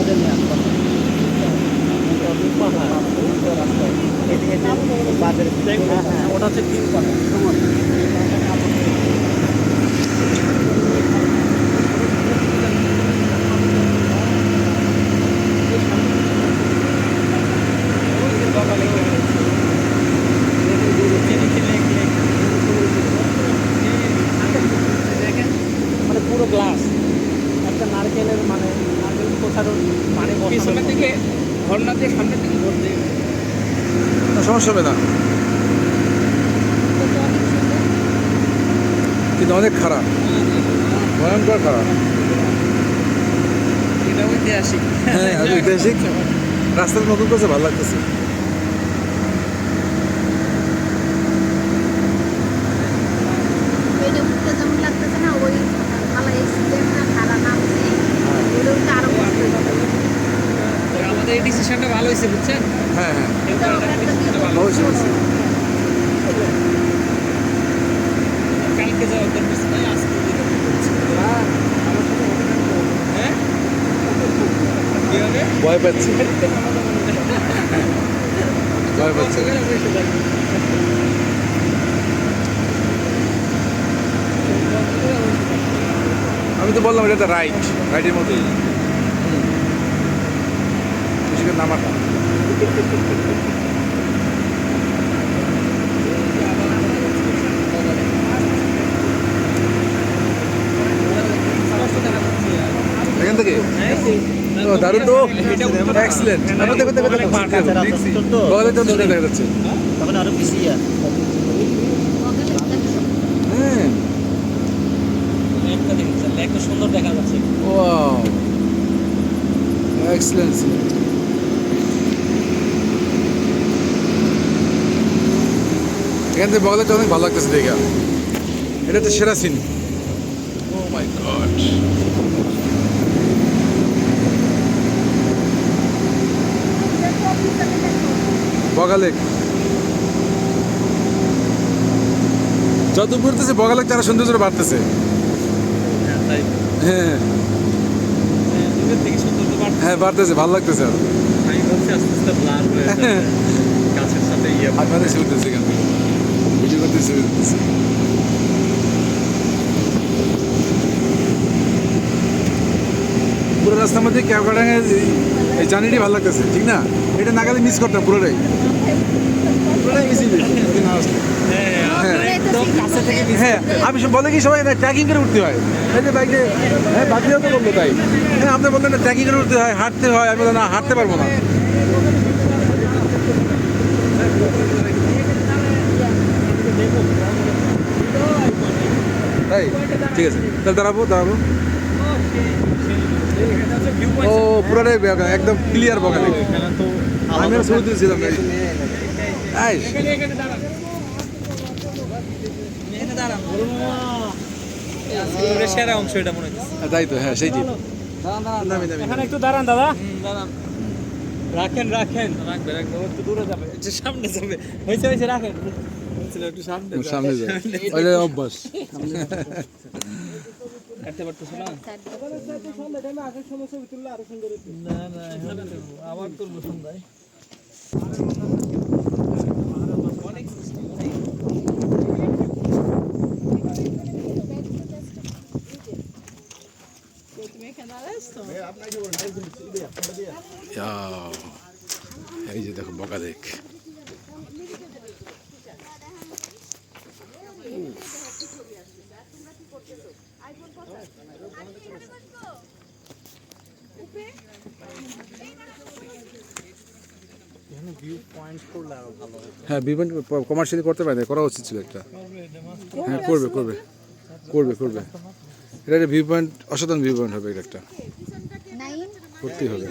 আমাদের নিয়ে আসতাম ওটা হচ্ছে তিন পাতা মানে পুরো গ্লাস একটা নারকেলের মানে নারকেল কোথারও পানি পিছনের দিকে ঝর্ণা দিয়ে সামনের দিকে ঘুরতে সমস্যা হবে না, কিন্তু অনেক খারাপ, ভয়ঙ্কর খারাপ। এটা ঐতিহাসিক। হ্যাঁ ঐতিহাসিক, রাস্তাটা নতুন করছে, ভালো লাগতেছে। আমাদের এই ডিসিশনটা ভালো হয়েছে বুঝছেন। হ্যাঁ হ্যাঁ অবশ্যই অবশ্যই। কালকে যাওয়ার দরকার নাই, আজকে হ্যাঁ কি হবে ভয় পাচ্ছি, ভয় পাচ্ছি। আমি তো বললাম এটা একটা রাইডের মতোই, বেশিক্ষণ নামাটা। এখান থেকে দারুণ তো, এক্সিলেন্ট। দেখো দেখো দেখো, বগলে তো দেখা যাচ্ছে। তখন আরো বেশি হ্যাঁ লেকটা দেখেছেন, লেকটা সুন্দর দেখা যাচ্ছে। Wow excellent. এখান থেকে বগলেটা অনেক ভালো লাগতেছে দেখা, এটা তো সেরা সিন। ও মাই গড, বগালেক যত ঘুরতেছে বগালেক তারা সৌন্দর্য বাড়তেছে। তাই হ্যাঁ দূরের থেকে সৌন্দর্য বাড়ছে। হ্যাঁ বাড়তেছে, ভালো লাগতেছে। আর আমি বলছি আস্তে আস্তে ব্লার হয়ে যাচ্ছে গাছের সাথে আপনাদের ছবি তুলছে, এখান থেকে ভিডিও করতে ছবি তুলতেছে। পুরো রাস্তার মধ্যে ক্যাবগার্ডাঙ্গের এই জার্নিটি ভালো লাগতেছে, ঠিক না? এটা না গেলে মিস করতাম পুরোটাই, মিস যদি না আসলে। একদম কাছে থেকে হ্যাঁ আমি বলে কি সবাই ট্রেকিং করে উঠতে হয়, এই যে বাইকে, হ্যাঁ বাকিও তো বললো তাই। হ্যাঁ আপনি বললেন না ট্রেকিং করে উঠতে হয়, হাঁটতে হয়। আমি বললাম না, হাঁটতে পারবো না। তাই ঠিক আছে, তাহলে দাঁড়াবো। ও পুরোটাই একদম ক্লিয়ার বগালে, আমি আর ছবি তুলছিলাম। সেরা অংশ এটা মনে হচ্ছে। তাই তো, হ্যাঁ সেই জিপ। এখানে একটু দাঁড়ান দাদা। দাঁড়ান, রাখেন রাখবে একটু দূরে যাবে, একটু সামনে যাবে। হয়েছে রাখেন, একটু সামনে সামনে যায়, ওইটা অভ্যাস। কাটতে পারতেছো না? না আবার তুলবো সন্ধ্যায়। এই যে দেখো বগালেক, হ্যাঁ বিভিন্ন কমার্শিয়ালি করতে পারে, করা উচিত ছিল একটা। হ্যাঁ করবে। এটা একটা ভিউ পয়েন্ট, অসাধারণ ভিউ পয়েন্ট হবে, এটা একটা করতেই হবে।